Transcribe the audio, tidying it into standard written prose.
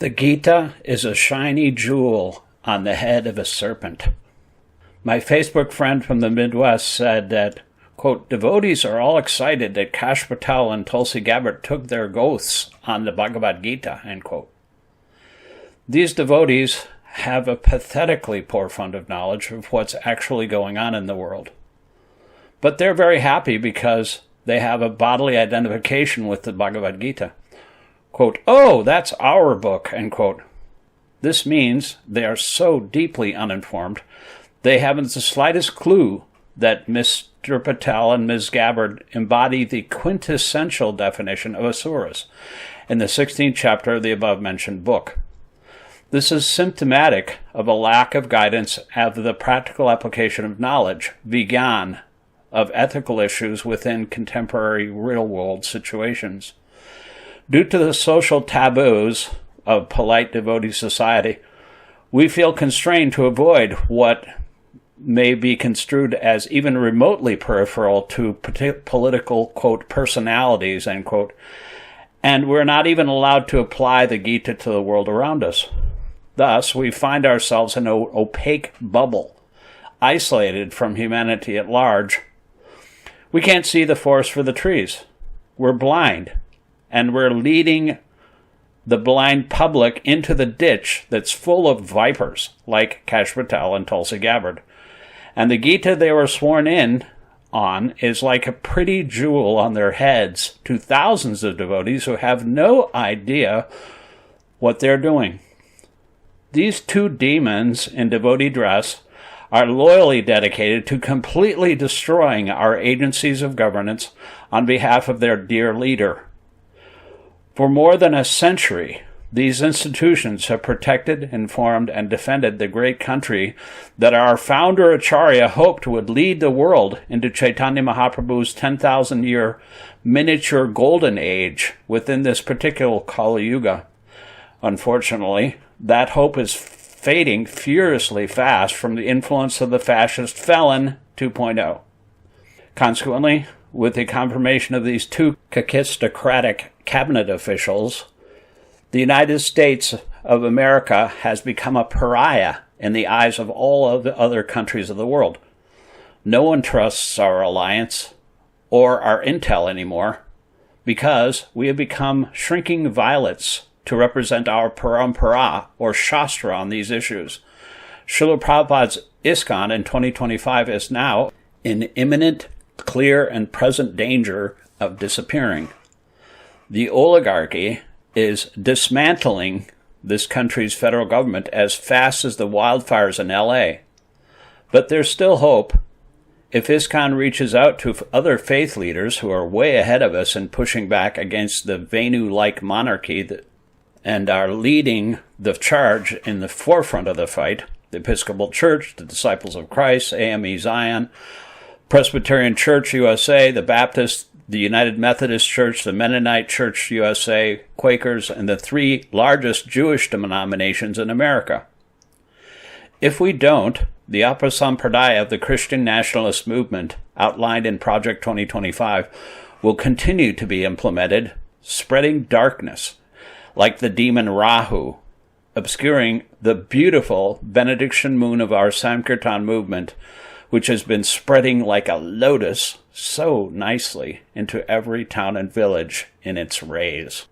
The Gita is a shiny jewel on the head of a serpent. My Facebook friend from the Midwest said that, quote, devotees are all excited that Kash Patel and Tulsi Gabbard took their oaths on the Bhagavad-gītā, end quote. These devotees have a pathetically poor fund of knowledge of what's actually going on in the world. But they're very happy because they have a bodily identification with the Bhagavad-gītā. Quote, oh, that's our book, end quote. This means they are so deeply uninformed, they haven't the slightest clue that Mr. Patel and Ms. Gabbard embody the quintessential definition of asuras in the 16th chapter of the above-mentioned book. This is symptomatic of a lack of guidance of the practical application of knowledge, vijnana, of ethical issues within contemporary real-world situations. Due to the social taboos of polite devotee society, we feel constrained to avoid what may be construed as even remotely peripheral to political, quote, personalities, end quote, and we're not even allowed to apply the Gita to the world around us. Thus, we find ourselves in an opaque bubble, isolated from humanity at large. We can't see the forest for the trees. We're blind, and we're leading the blind public into the ditch that's full of vipers, like Kash Patel and Tulsi Gabbard. And the Gita they were sworn in on is like a pretty jewel on their heads to thousands of devotees who have no idea what they're doing. These two demons in devotee dress are loyally dedicated to completely destroying our agencies of governance on behalf of their dear leader. For more than a century, these institutions have protected, informed, and defended the great country that our founder Acharya hoped would lead the world into Chaitanya Mahaprabhu's 10,000-year miniature golden age within this particular Kali Yuga. Unfortunately, that hope is fading furiously fast from the influence of the fascist felon 2.0. Consequently, with the confirmation of these two kakistocratic cabinet officials, the United States of America has become a pariah in the eyes of all of the other countries of the world. No one trusts our alliance or our intel anymore because we have become shrinking violets to represent our parampara or shastra on these issues. Srila Prabhupada's ISKCON in 2025 is now in imminent, clear, and present danger of disappearing. The oligarchy is dismantling this country's federal government as fast as the wildfires in LA. But there's still hope. If ISKCON reaches out to other faith leaders who are way ahead of us in pushing back against the Venu-like monarchy and are leading the charge in the forefront of the fight, the Episcopal Church, the Disciples of Christ, AME Zion, Presbyterian Church USA, the Baptist, the United Methodist Church, the Mennonite Church USA, Quakers, and the three largest Jewish denominations in America. If we don't, the Apasampradaya of the Christian nationalist movement outlined in Project 2025 will continue to be implemented, spreading darkness like the demon Rahu, obscuring the beautiful benediction moon of our Sankirtan movement, which has been spreading like a lotus so nicely into every town and village in its rays.